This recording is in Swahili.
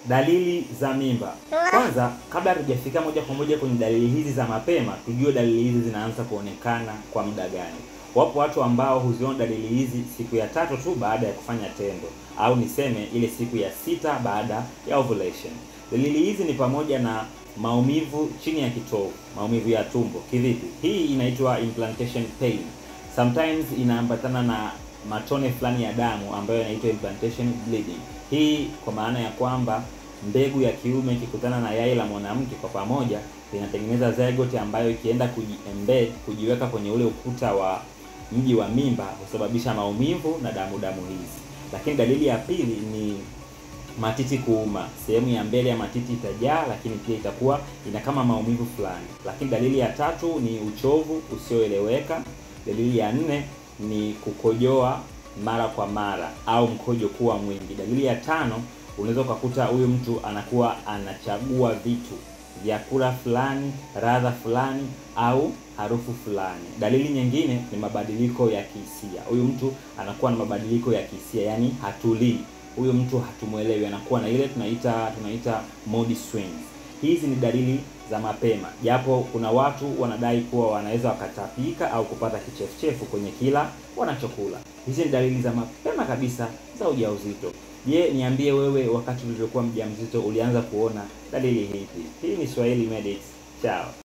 Dalili za mimba. Kwanza, kabla hatujafika moja kwa moja kwenye dalili hizi za mapema, tujue dalili hizi zinaanza kuonekana kwa muda gani. Wapo watu ambao huziona dalili hizi siku ya 3 tu baada ya kufanya tendo, au niseme ile siku ya 6 baada ya ovulation. Dalili hizi ni pamoja na maumivu chini ya kitovu, maumivu ya tumbo. Kivipi? Hii inaitwa implantation pain. Sometimes inaambatana na matone fulani ya damu ambayo inaitwa implantation bleeding. Hii kwa maana ya kwamba mbegu ya kiume ikikutana na yai la mwanamke kwa pamoja inatengeneza zygote ambayo ikienda kujiweka kwenye ule ukuta wa mji wa mimba husababisha maumivu na damu hizi. Lakini dalili ya pili ni matiti kuuma. Sehemu ya mbele ya matiti itajaa, lakini pia itakuwa ina kama maumivu fulani. Lakini dalili ya tatu ni uchovu usioeleweka. Dalili ya 4 ni kukojoa mara kwa mara au mkojo kuwa mwingi. Dalili ya 5, unaweza kukuta huyu mtu anakuwa anachagua vitu, vyakula fulani, ladha fulani au harufu fulani. Dalili nyingine ni mabadiliko ya kihisia. Huyu mtu anakuwa na mabadiliko ya kihisia, yani hatulii. Huyu mtu hatumuelewi, anakuwa na ile tunaita mood swings. Hizi ni dalili za mapema, japo kuna watu wanadai kuwa wanaweza wakatapika au kupata kichefuchefu kwenye kila wanachokula. Hizi ni dalili za mapema kabisa za ujauzito. Je, niambie wewe, wakati ulivyokuwa mjamzito ulianza kuona dalili hizi? Hii ni Swahili Medics. Ciao.